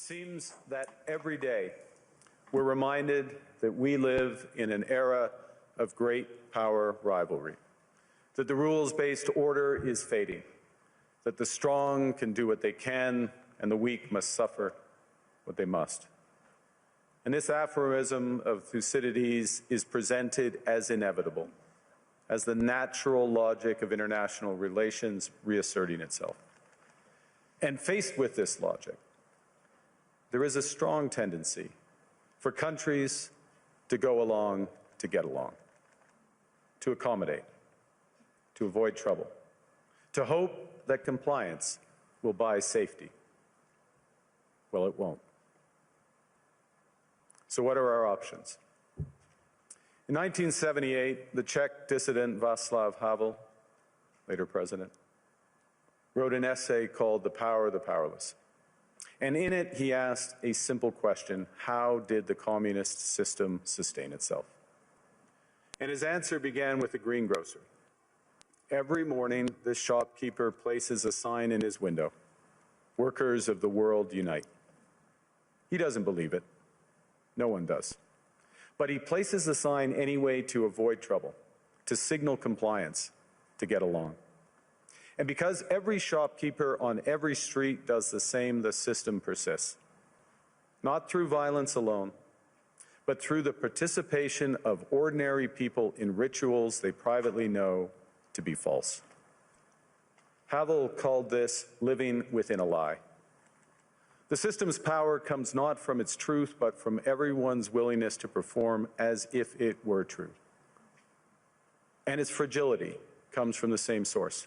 It seems that every day we're reminded that we live in an era of great power rivalry, that the rules-based order is fading, that the strong can do what they can and the weak must suffer what they must. And this aphorism of Thucydides is presented as inevitable, as the natural logic of international relations reasserting itself. And faced with this logic, there is a strong tendency for countries to go along to get along, to accommodate, to avoid trouble, to hope that compliance will buy safety. Well, it won't. So what are our options? In 1978, the Czech dissident Václav Havel, later president, wrote an essay called The Power of the Powerless. And in it, he asked a simple question: how did the communist system sustain itself? And his answer began with the greengrocer. Every morning, this shopkeeper places a sign in his window: "Workers of the world unite." He doesn't believe it. No one does. But he places the sign anyway to avoid trouble, to signal compliance, to get along. And because every shopkeeper on every street does the same, the system persists. Not through violence alone, but through the participation of ordinary people in rituals they privately know to be false. Havel called this living within a lie. The system's power comes not from its truth, but from everyone's willingness to perform as if it were true. And its fragility comes from the same source.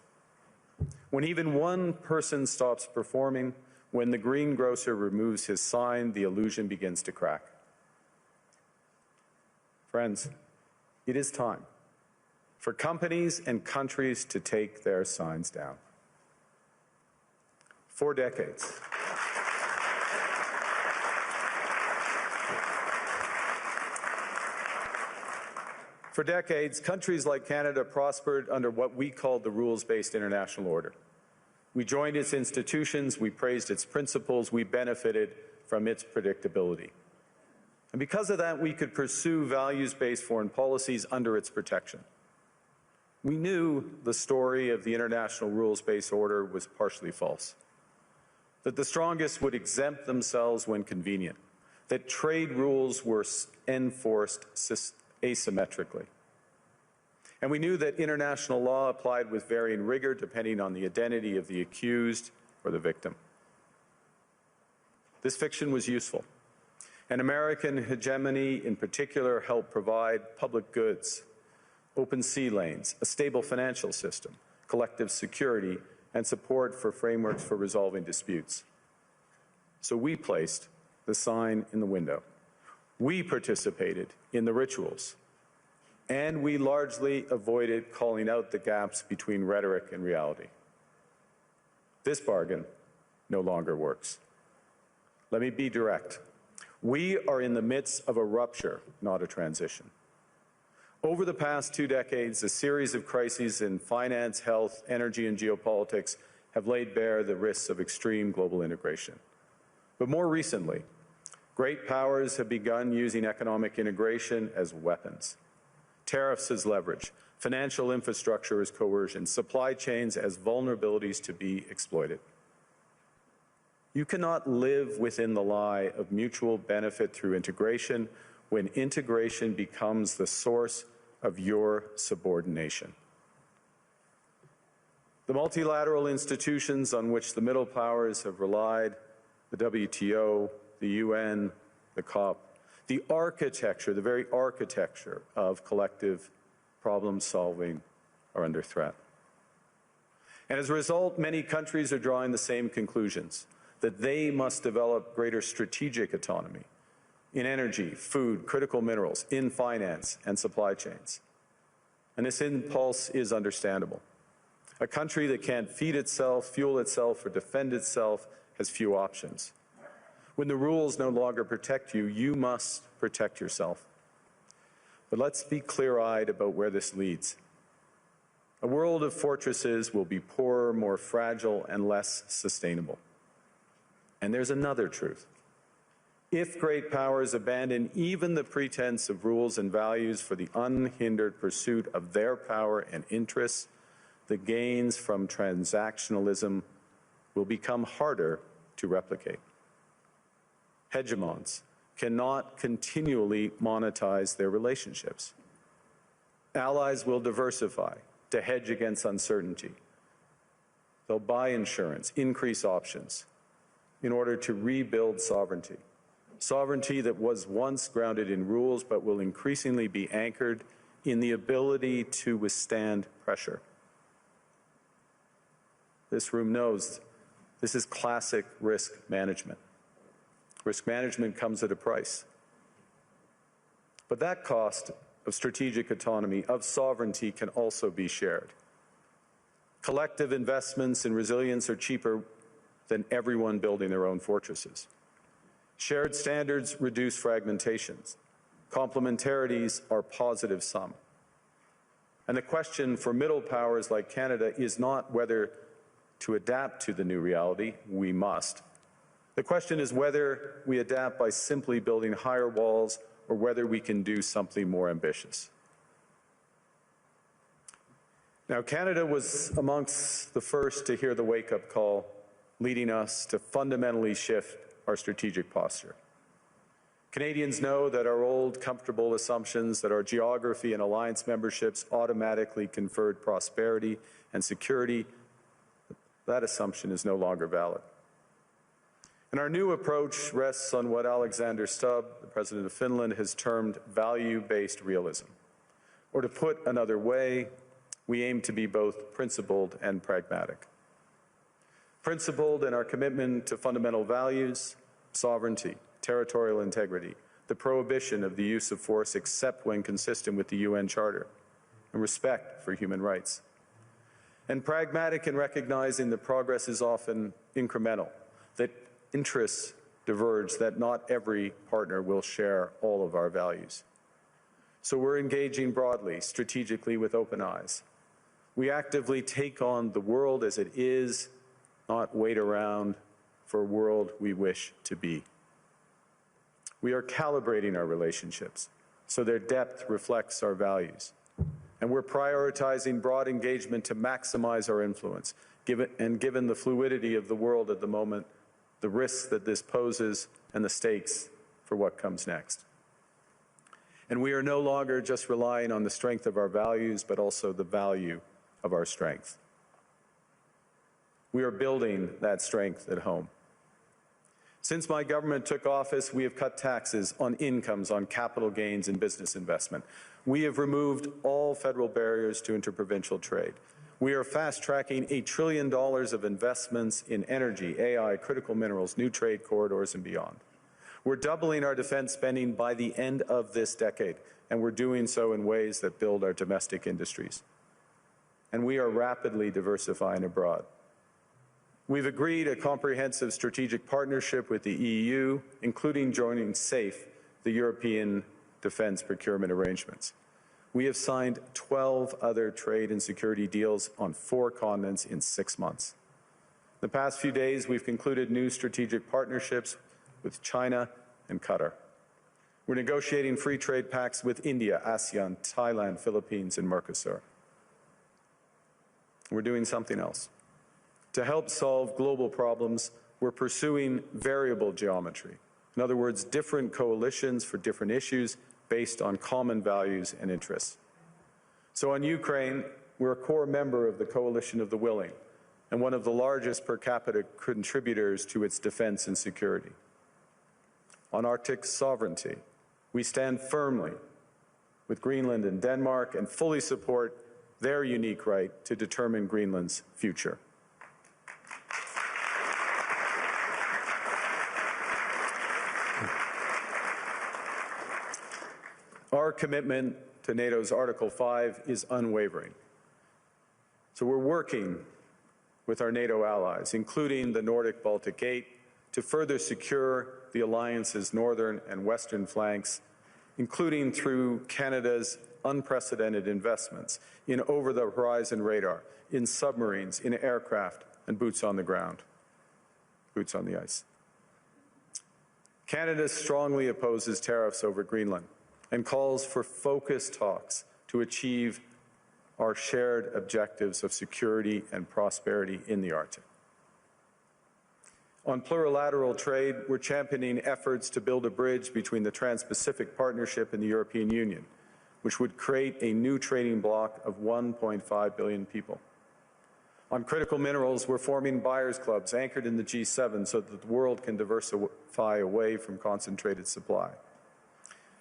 When even one person stops performing, when the greengrocer removes his sign, the illusion begins to crack. Friends, it is time for companies and countries to take their signs down. For decades, countries like Canada prospered under what we called the rules-based international order. We joined its institutions, we praised its principles, we benefited from its predictability. And because of that, we could pursue values-based foreign policies under its protection. We knew the story of the international rules-based order was partially false, that the strongest would exempt themselves when convenient, that trade rules were enforced asymmetrically. And we knew that international law applied with varying rigor depending on the identity of the accused or the victim. This fiction was useful, and American hegemony in particular helped provide public goods, open sea lanes, a stable financial system, collective security, and support for frameworks for resolving disputes. So we placed the sign in the window. We participated in the rituals, and we largely avoided calling out the gaps between rhetoric and reality. This bargain no longer works. Let me be direct. We are in the midst of a rupture, not a transition. Over the past 2 decades, a series of crises in finance, health, energy, and geopolitics have laid bare the risks of extreme global integration. But more recently, great powers have begun using economic integration as weapons. Tariffs as leverage, financial infrastructure as coercion, supply chains as vulnerabilities to be exploited. You cannot live within the lie of mutual benefit through integration when integration becomes the source of your subordination. The multilateral institutions on which the middle powers have relied, the WTO, the UN, the COP, the architecture, the very architecture of collective problem solving are under threat. And as a result, many countries are drawing the same conclusions, that they must develop greater strategic autonomy in energy, food, critical minerals, in finance and supply chains. And this impulse is understandable. A country that can't feed itself, fuel itself, or defend itself has few options. When the rules no longer protect you, you must protect yourself. But let's be clear-eyed about where this leads. A world of fortresses will be poorer, more fragile, and less sustainable. And there's another truth. If great powers abandon even the pretense of rules and values for the unhindered pursuit of their power and interests, the gains from transactionalism will become harder to replicate. Hegemons cannot continually monetize their relationships. Allies will diversify to hedge against uncertainty. They'll buy insurance, increase options in order to rebuild sovereignty. Sovereignty that was once grounded in rules but will increasingly be anchored in the ability to withstand pressure. This room knows this is classic risk management. Risk management comes at a price. But that cost of strategic autonomy, of sovereignty, can also be shared. Collective investments in resilience are cheaper than everyone building their own fortresses. Shared standards reduce fragmentations. Complementarities are positive sum. And the question for middle powers like Canada is not whether to adapt to the new reality. We must. The question is whether we adapt by simply building higher walls or whether we can do something more ambitious. Now, Canada was amongst the first to hear the wake-up call, leading us to fundamentally shift our strategic posture. Canadians know that our old, comfortable assumptions that our geography and alliance memberships automatically conferred prosperity and security, that assumption is no longer valid. And our new approach rests on what Alexander Stubb, the President of Finland, has termed value-based realism. Or to put another way, we aim to be both principled and pragmatic. Principled in our commitment to fundamental values, sovereignty, territorial integrity, the prohibition of the use of force except when consistent with the UN Charter, and respect for human rights. And pragmatic in recognizing that progress is often incremental, that interests diverge, that not every partner will share all of our values. So we're engaging broadly, strategically, with open eyes. We actively take on the world as it is, not wait around for a world we wish to be. We are calibrating our relationships so their depth reflects our values. And we're prioritizing broad engagement to maximize our influence, given the fluidity of the world at the moment, the risks that this poses, and the stakes for what comes next. And we are no longer just relying on the strength of our values, but also the value of our strength. We are building that strength at home. Since my government took office, we have cut taxes on incomes, on capital gains, and business investment. We have removed all federal barriers to interprovincial trade. We are fast-tracking $1 trillion of investments in energy, AI, critical minerals, new trade corridors, and beyond. We're doubling our defense spending by the end of this decade, and we're doing so in ways that build our domestic industries. And we are rapidly diversifying abroad. We've agreed a comprehensive strategic partnership with the EU, including joining SAFE, the European Defence Procurement Arrangements. We have signed 12 other trade and security deals on 4 continents in 6 months. The past few days, we've concluded new strategic partnerships with China and Qatar. We're negotiating free trade pacts with India, ASEAN, Thailand, Philippines, and Mercosur. We're doing something else. To help solve global problems, we're pursuing variable geometry. In other words, different coalitions for different issues based on common values and interests. So on Ukraine, we're a core member of the Coalition of the Willing and one of the largest per capita contributors to its defense and security. On Arctic sovereignty, we stand firmly with Greenland and Denmark and fully support their unique right to determine Greenland's future. Our commitment to NATO's Article 5 is unwavering. So we're working with our NATO allies, including the Nordic-Baltic Gate, to further secure the alliance's northern and western flanks, including through Canada's unprecedented investments in over-the-horizon radar, in submarines, in aircraft, and boots on the ground, boots on the ice. Canada strongly opposes tariffs over Greenland and calls for focused talks to achieve our shared objectives of security and prosperity in the Arctic. On plurilateral trade, we're championing efforts to build a bridge between the Trans-Pacific Partnership and the European Union, which would create a new trading bloc of 1.5 billion people. On critical minerals, we're forming buyers' clubs anchored in the G7 so that the world can diversify away from concentrated supply.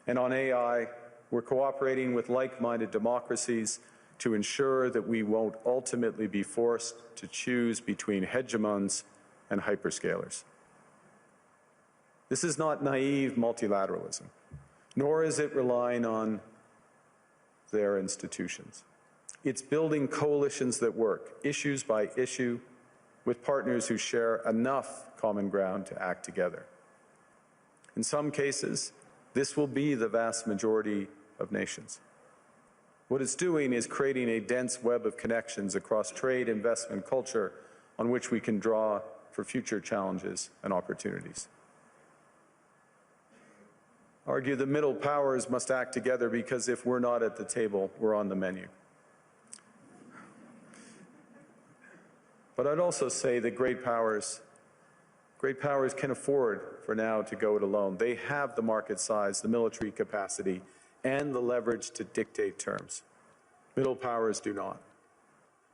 And on AI, we're cooperating with like-minded democracies to ensure that we won't ultimately be forced to choose between hegemons and hyperscalers. This is not naive multilateralism, nor is it relying on their institutions. It's building coalitions that work, issues by issue, with partners who share enough common ground to act together. In some cases, this will be the vast majority of nations. What it's doing is creating a dense web of connections across trade, investment, culture, on which we can draw for future challenges and opportunities. Argue the middle powers must act together because if we're not at the table, we're on the menu. But I'd also say that great powers can afford for now to go it alone. They have the market size, the military capacity, and the leverage to dictate terms. Middle powers do not.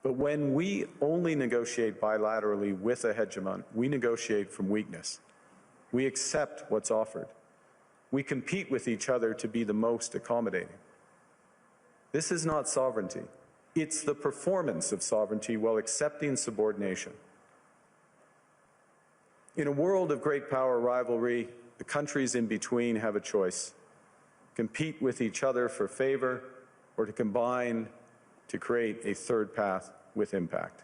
But when we only negotiate bilaterally with a hegemon, we negotiate from weakness. We accept what's offered. We compete with each other to be the most accommodating. This is not sovereignty. It's the performance of sovereignty while accepting subordination. In a world of great power rivalry, the countries in between have a choice: compete with each other for favor, or to combine to create a third path with impact.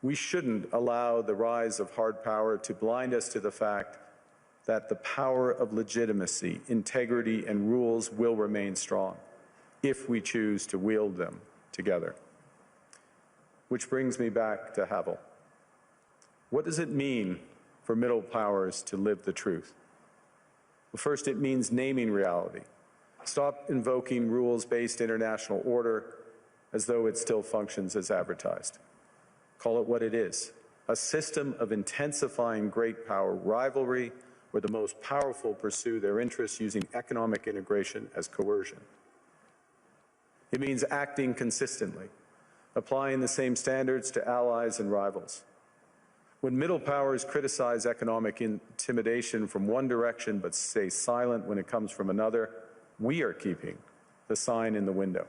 We shouldn't allow the rise of hard power to blind us to the fact that the power of legitimacy, integrity, and rules will remain strong if we choose to wield them together. Which brings me back to Havel. What does it mean for middle powers to live the truth? Well, first, it means naming reality. Stop invoking rules-based international order as though it still functions as advertised. Call it what it is: a system of intensifying great power rivalry where the most powerful pursue their interests using economic integration as coercion. It means acting consistently, applying the same standards to allies and rivals. When middle powers criticize economic intimidation from one direction but stay silent when it comes from another, we are keeping the sign in the window.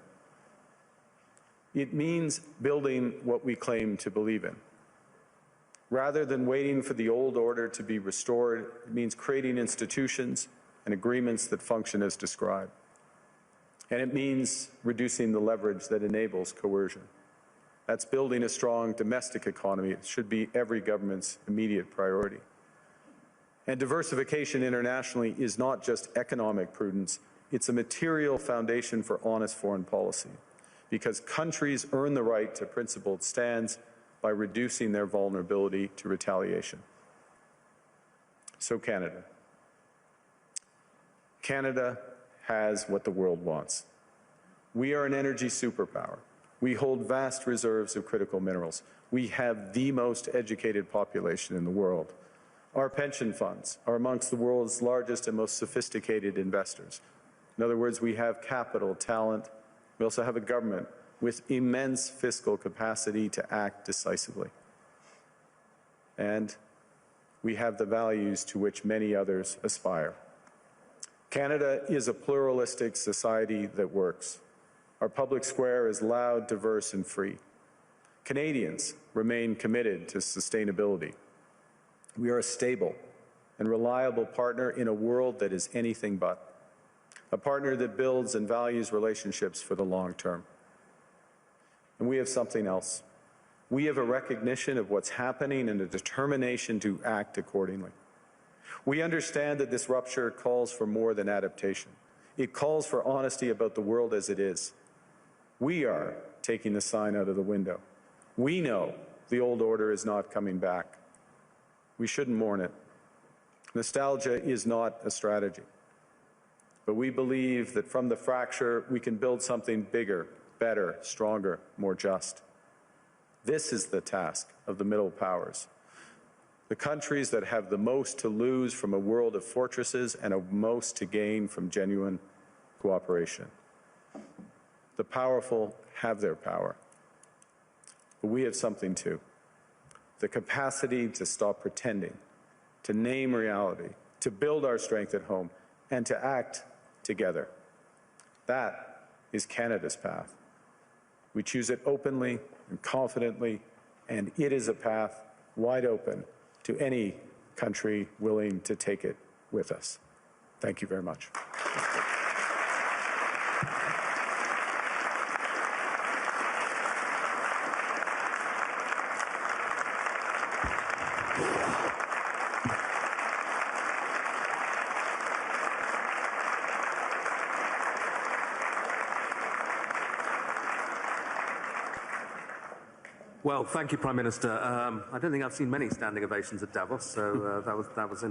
It means building what we claim to believe in. Rather than waiting for the old order to be restored, it means creating institutions and agreements that function as described. And it means reducing the leverage that enables coercion. That's building a strong domestic economy. It should be every government's immediate priority. And diversification internationally is not just economic prudence, it's a material foundation for honest foreign policy, because countries earn the right to principled stands by reducing their vulnerability to retaliation. So Canada. Canada has what the world wants. We are an energy superpower. We hold vast reserves of critical minerals. We have the most educated population in the world. Our pension funds are amongst the world's largest and most sophisticated investors. In other words, we have capital, talent. We also have a government with immense fiscal capacity to act decisively. And we have the values to which many others aspire. Canada is a pluralistic society that works. Our public square is loud, diverse, and free. Canadians remain committed to sustainability. We are a stable and reliable partner in a world that is anything but. A partner that builds and values relationships for the long term. And we have something else. We have a recognition of what's happening and a determination to act accordingly. We understand that this rupture calls for more than adaptation. It calls for honesty about the world as it is. We are taking the sign out of the window. We know the old order is not coming back. We shouldn't mourn it. Nostalgia is not a strategy. But we believe that from the fracture, we can build something bigger, better, stronger, more just. This is the task of the middle powers. The countries that have the most to lose from a world of fortresses and the most to gain from genuine cooperation. The powerful have their power. But we have something too. The capacity to stop pretending, to name reality, to build our strength at home, and to act together. That is Canada's path. We choose it openly and confidently, and it is a path wide open to any country willing to take it with us. Thank you very much. Well, thank you, Prime Minister. I don't think I've seen many standing ovations at Davos, so that was